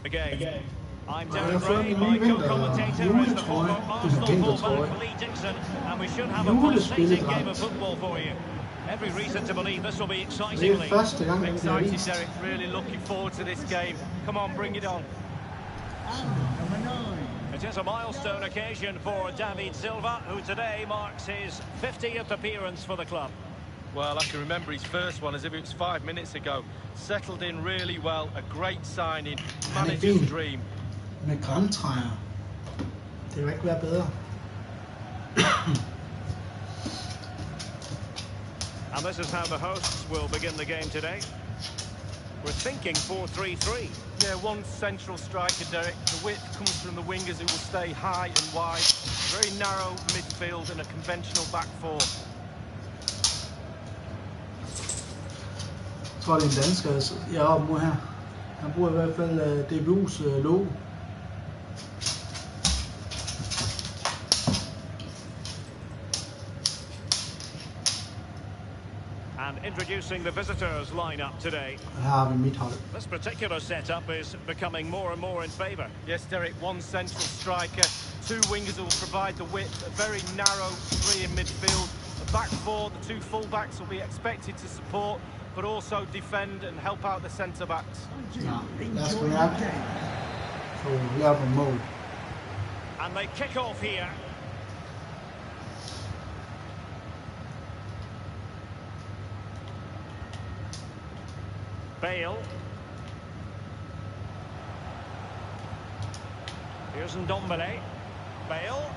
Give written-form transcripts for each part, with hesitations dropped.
Again. I'm Darren Ray, my co-commentator is the former Arsenal fullback Lee Dixon, and we should have a fascinating game of football for you. Every reason to believe this will be exciting, Lee. Excited, Derek. Really looking forward to this game. Come on, bring it on. It is a milestone occasion for David Silva, who today marks his 50th appearance for the club. Well, I can remember his first one as if it was 5 minutes ago. Settled in really well, a great signing, manager's dream. Med grantræer. Det vil ikke være bedre. And this is how the hosts will begin the game today. We're thinking 4-3-3. Yeah, one central striker, Derek. The width comes from the wingers who will stay high and wide. Very narrow midfield and a conventional back four. Jeg tror, det er en dansker, jeg er oppe mod her. Han bruger i hvert fald DBU's logo. And introducing the visitors lineup today. Her har vi mit hold. This particular setup is becoming more and more in favour. Yes, Derek, one central striker, two wingers who will provide the width, a very narrow three in midfield. The back four, the two full-backs will be expected to support, but also defend and help out the centre-backs. Ja, lad os gå hjem. Så laver vi mål. And they kick off here. Bale. Here's Ndombele. Bale.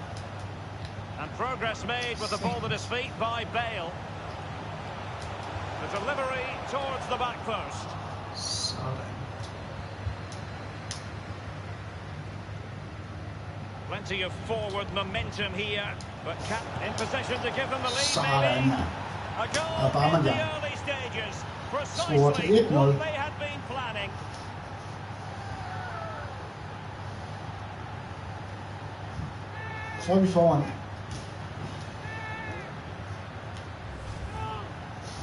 And progress made with the ball at his feet by Bale. The delivery towards the back post. Sådan. Plenty of forward momentum here, but Cap in position to give them the lead. Sådan. Maybe. A goal in the early stages. Precisely what they had been planning. Så er vi foran.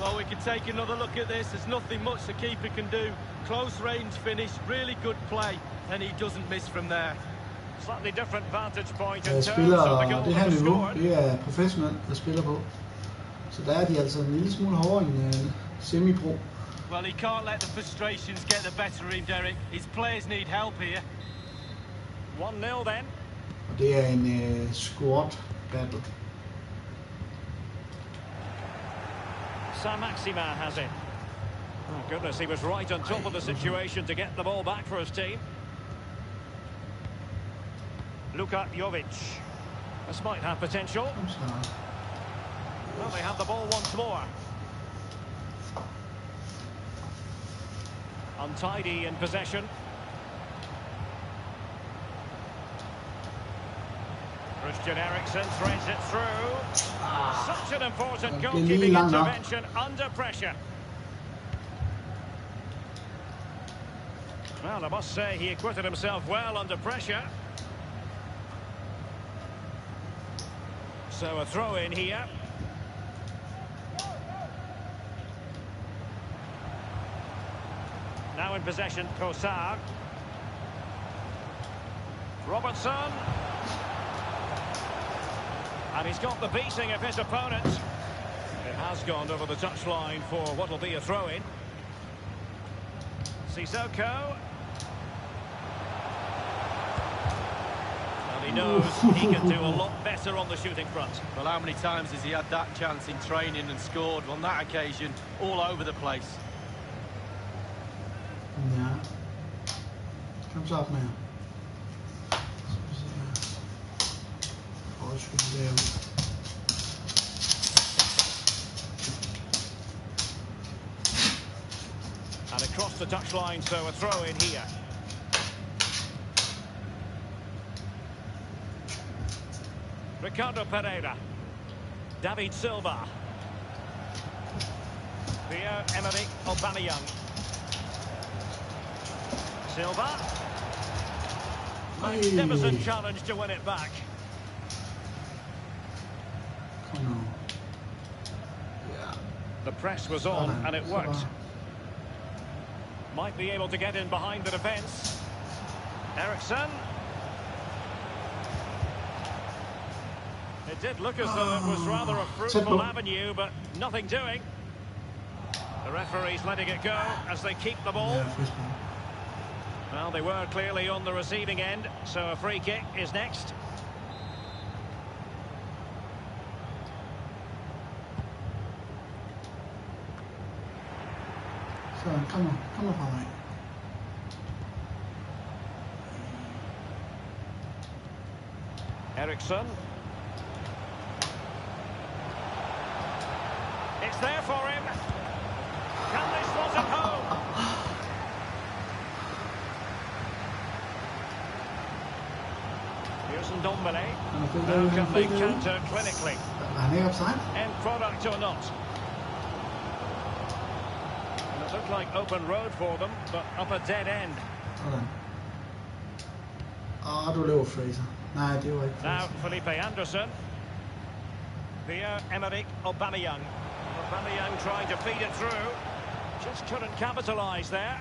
Well, we can take another look at this. There's nothing much the keeper can do. Close range finish, really good play, and he doesn't miss from there. Slightly different vantage point in terms Spiller of the goal det her niveau, scored. det er professionelt, der spiller på. Så der er de altså en lille smule hårdere end semi-pro. Well, he can't let the frustrations get the better of him, Derek. His players need help here. 1-0 then. Og det er en squad battle. Saint-Maximin has it. Oh goodness, he was right on top of the situation to get the ball back for his team. Luka Jovic. This might have potential. Well, they have the ball once more. Untidy in possession. Christian Eriksen threads it through. Such an important goalkeeping intervention under pressure. Well, I must say he acquitted himself well under pressure. So a throw in here. Now in possession, Kosar. Robertson. And he's got the beating of his opponent. It has gone over the touchline for what will be a throw-in. Sissoko. And he knows he can do a lot better on the shooting front. Well, how many times has he had that chance in training and scored? On that occasion, all over the place. Ja. Kom så op med. And across the touchline, so a throw in here. Ricardo Pereira. David Silva. Pierre-Emerick Aubameyang. Silva. Magnificent challenge to win it back. Come on. Yeah. The press was on and it worked. Might be able to get in behind the defence. Ericsson. It did look as though it was rather a fruitful avenue, but nothing doing. The referee's letting it go as they keep the ball. Well, they were clearly on the receiving end, so a free kick is next. So, come on, Holly. Ericsson. It's there for him. Can this was at home? Here's Ndombele. Now can they counter clinically? End product or not? And it looked like open road for them, but up a dead end. Du løber Fraser. Nej, det var ikke Fraser. Now Felipe Anderson. Pierre-Emerick Aubameyang. Aubameyang trying to feed it through. Just couldn't capitalise there.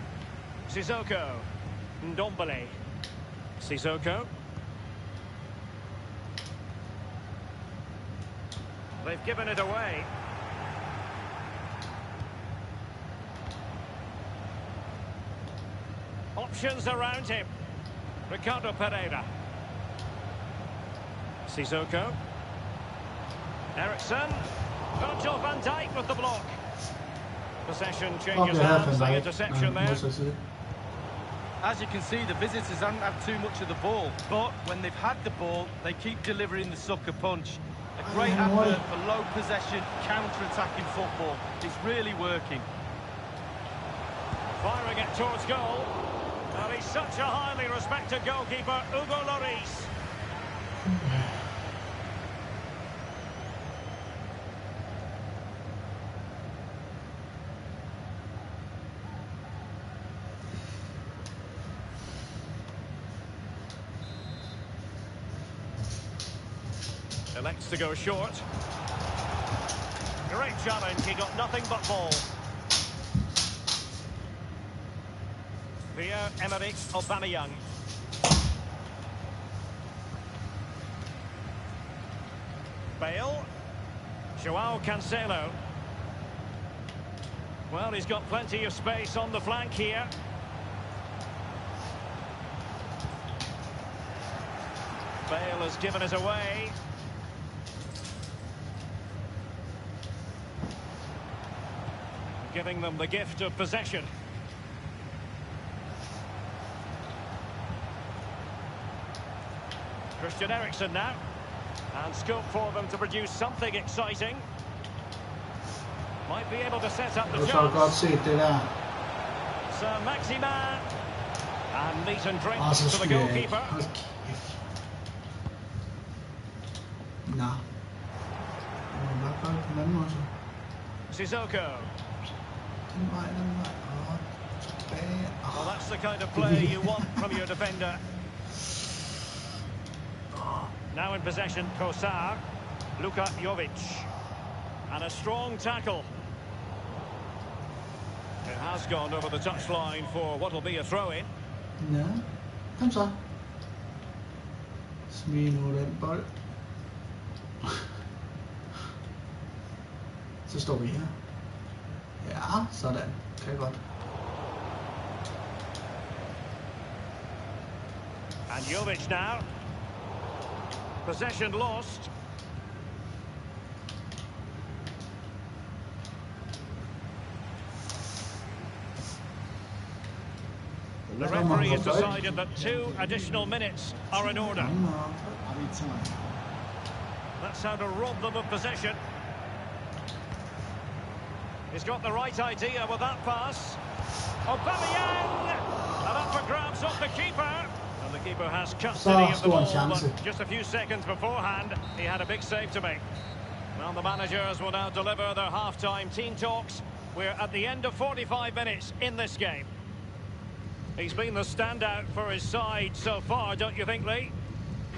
Sissoko. Ndombele. Sissoko. They've given it away. Options around him. Ricardo Pereira. Sissoko. Ericsson. Virgil van Dijk with the block. Possession changes hands, the interception there. As you can see, the visitors haven't had too much of the ball, but when they've had the ball, they keep delivering the sucker punch. A great advert for low possession, counter-attacking football. It's really working. Firing it towards goal. Well, he's such a highly respected goalkeeper, Hugo Lloris. Elects to go short. Great challenge, he got nothing but ball. Pierre-Emerick Aubameyang. Bale. Joao Cancelo. Well, he's got plenty of space on the flank here. Bale has given it away. Giving them the gift of possession. Christian Eriksen now. And scope for them to produce something exciting. Might be able to set up the chance. Sir Maximin. And meat and drink to the goalkeeper. Sissoko. Well, that's the kind of play you want from your defender. Now in possession, Kosar. Luka Jovic. And a strong tackle. It has gone over the touchline for what will be a throw-in. Ja, kom så. Smid nu den bold. Så står vi her. Ja, sådan. Kan godt. And Jovic now. Possession lost. The referee has decided that 2 additional minutes are in order. That's how to rob them of possession. He's got the right idea with that pass. Aubameyang! And up for grabs off the keeper. And the keeper has custody of the ball, but just a few seconds beforehand, he had a big save to make. Well, the managers will now deliver their half-time team talks. We're at the end of 45 minutes in this game. He's been the standout for his side so far, don't you think, Lee?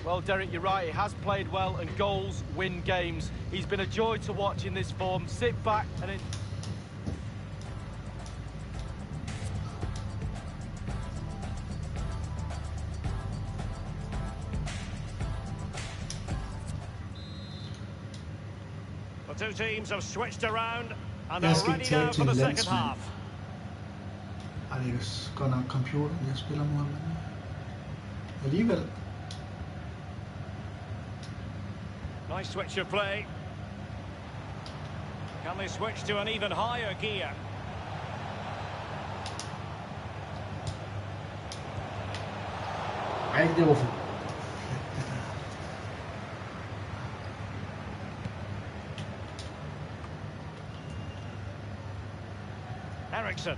Well, Derek, you're right. He has played well, and goals win games. He's been a joy to watch in this form. Sit back and... two teams have switched around and Jeg are skal ready ikke now tabe for til the en second landsmand. half. Ej, det er godt nok computeren, jeg spiller mod, men alligevel. Nice switch of play. Can they switch to an even higher gear? Ej, det var for... Ericsson.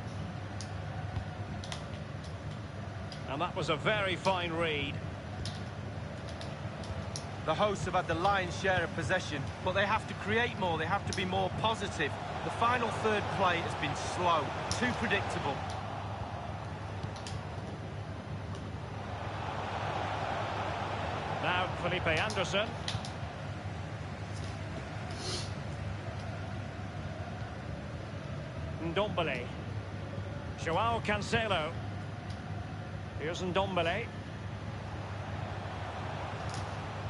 And that was a very fine read. The hosts have had the lion's share of possession, but they have to create more, they have to be more positive. The final third play has been slow, too predictable. Now Felipe Anderson. Ndombele. Joao Cancelo. Here's Ndombele.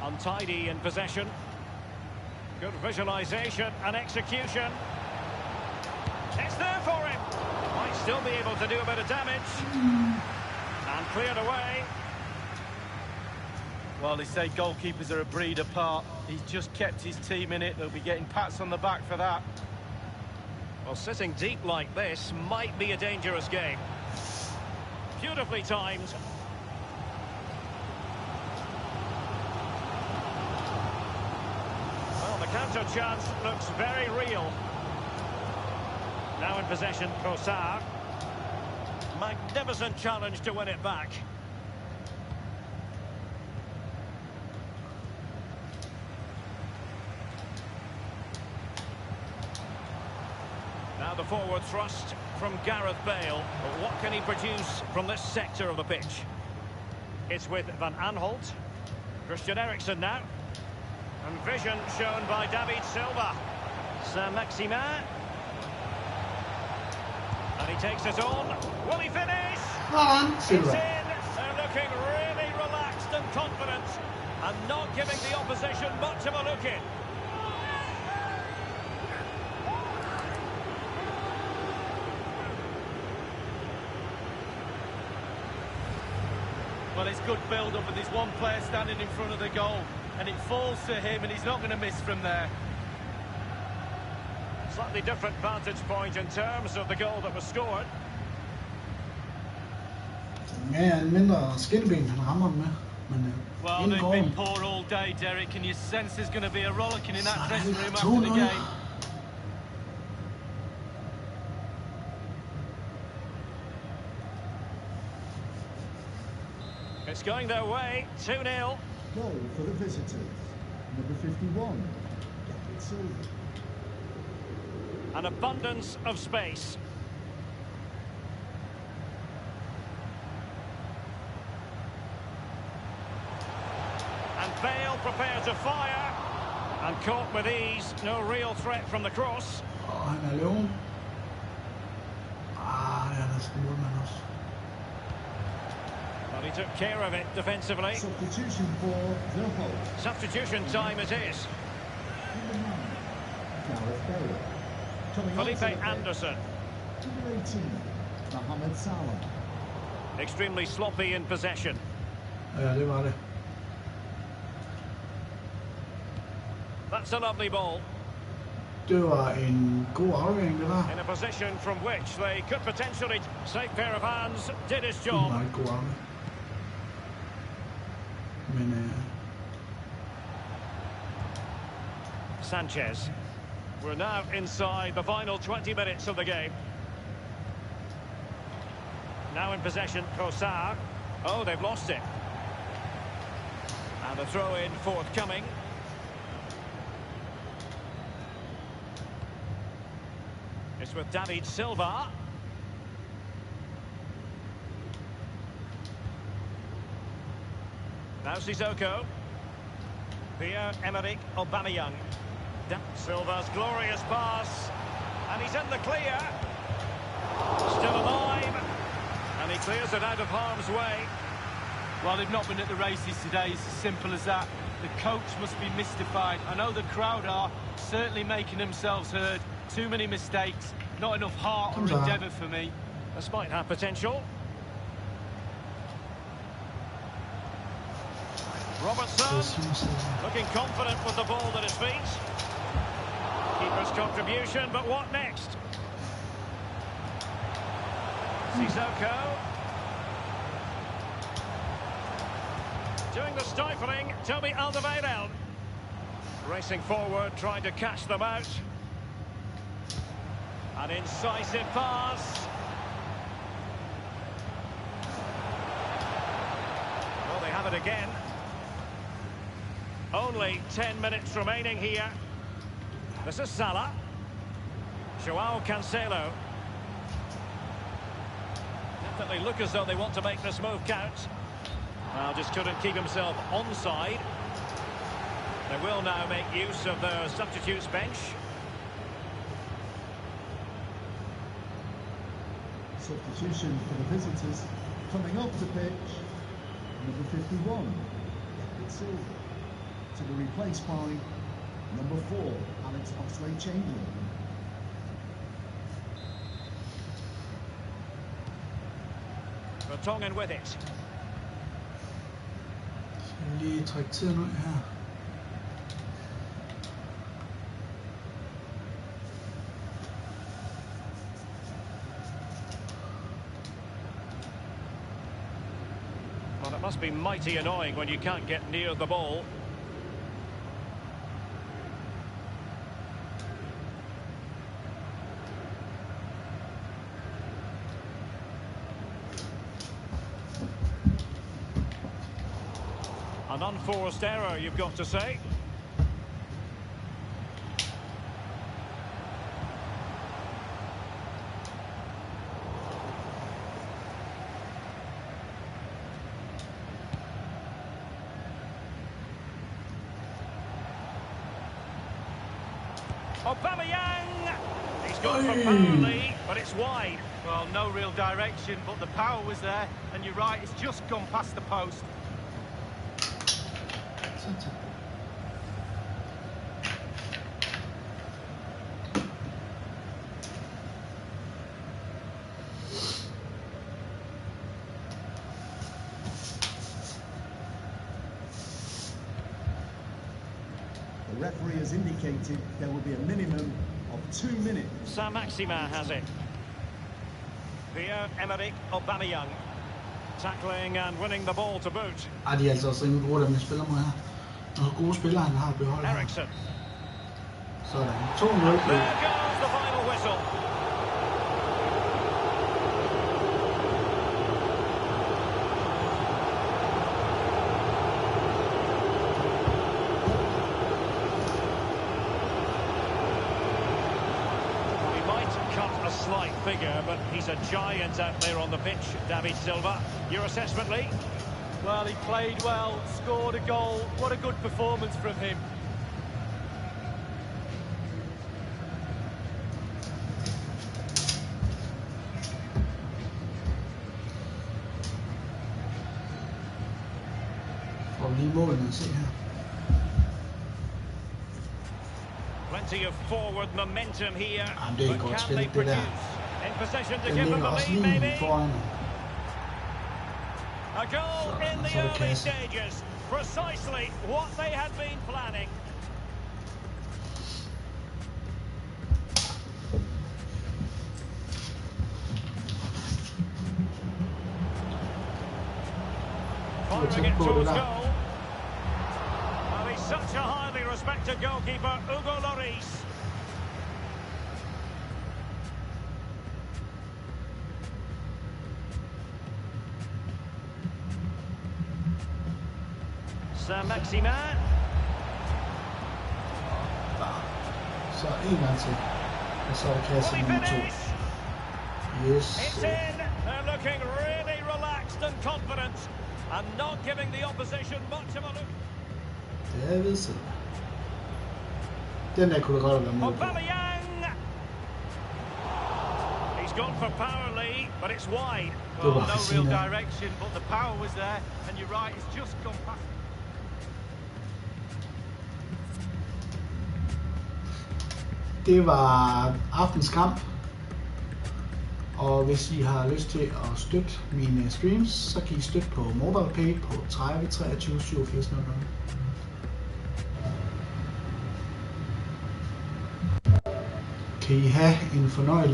Untidy in possession. Good visualisation and execution. It's there for him. Might still be able to do a bit of damage. And cleared away. Well, they say goalkeepers are a breed apart. He's just kept his team in it. They'll be getting pats on the back for that. Well, sitting deep like this might be a dangerous game. Beautifully timed. Well, the counter chance looks very real. Now in possession, Trossard. Magnificent challenge to win it back. Now the forward thrust from Gareth Bale. But what can he produce from this sector of the pitch? It's with Van Aanholt. Christian Eriksen now. And vision shown by David Silva. Saint-Maximin. And he takes it on. Will he finish? It's in. They're looking really relaxed and confident. And not giving the opposition much of a look in. Well, it's good build-up, and there's one player standing in front of the goal, and it falls to him, and he's not going to miss from there. Slightly different vantage point in terms of the goal that was scored. Ja, en mindre skinben, han rammer med. Men well, they've been poor all day, Derek, and you sense there's going to be a rollicking in that dressing room after the game. It's going their way, 2-0. Goal for the visitors, number 51, David Silva. An abundance of space. And Bale prepared to fire. And caught with ease, no real threat from the cross. Han er løven. Det er der sgu målmand også. Well, he took care of it defensively. Substitution for the host. Substitution time it is. Gareth Bale. Felipe Anderson. Number 18, Mohamed Salah. Extremely sloppy in possession. Ja, det var det. That's a lovely ball. Det var en god aflevering, det der. In a position from which they could potentially... Safe pair of hands, did his Det var job. en god aflevering. Men Sanchez. We're now inside the final 20 minutes of the game. Now in possession, Trossard. Oh, they've lost it. And a throw-in forthcoming. It's with David Silva. Now Sissoko. Pierre-Emerick Aubameyang. Silva's glorious pass. And he's in the clear. Still alive. And he clears it out of harm's way. Well, they've not been at the races today, it's as simple as that. The coach must be mystified. I know the crowd are certainly making themselves heard. Too many mistakes, not enough heart or endeavour for me. This might have potential. Robertson, looking confident with the ball at his feet. Keeper's contribution, but what next? Sissoko. Doing the stifling, Toby Alderweireld. Racing forward, trying to catch them out. An incisive pass. Well, they have it again. Only 10 minutes remaining here. This is Salah. Joao Cancelo. Definitely look as though they want to make this move count. Well, just couldn't keep himself onside. They will now make use of their substitutes bench. Substitution for the visitors. Coming off the pitch, number 51, David Silva. To be replaced by number 4, Alex Oxlade-Chamberlain. Vertonghen with it. Lige trække tiden ud her. Well, it must be mighty annoying when you can't get near the ball. An unforced error, you've got to say. Aubameyang! He's gone for Burnley, but it's wide. Well, no real direction, but the power was there. And you're right, it's just gone past the post. The referee has indicated there will be a minimum of 2 minutes. Saint-Maximin has it. Pierre-Emerick Aubameyang. Tackling and winning the ball to boot. Ej, de er altså også rimelig gode, dem jeg spiller mod her. Nogle gode spillere, han har beholdt her. Eriksen. Sådan. 2-0. There goes the final whistle. He might cut a slight figure, but he's a giant out there on the pitch, David Silva. Your assessment, Lee? Well, he played well, scored a goal. What a good performance from him. Og lige målene at se her. Plenty of forward momentum here. Jamen, det er but godt can spil, they det produce? der. In possession to Den give them ligger the også lead, lige maybe. foran. A goal in the early stages. Precisely what they had been planning. Firing it towards goal. Well, he's such a highly respected goalkeeper, Hugo Lloris. Saint-Maximin. Så en gang til. Og så er det kasse Will he nummer 2. finish? Yes. It's in. They're looking really relaxed and confident and not giving the opposition much of a look. David Silva. Den der kunne det godt være mål på. Aubameyang. He's gone for power, Lee, but it's wide. Well, no real direction, but the power was there, and you're right, it's just gone past. Det var aftens kamp, og hvis I har lyst til at støtte mine streams, så kan I støtte på MobilePay på 30 23 87 00. Kan I have en fornøjelig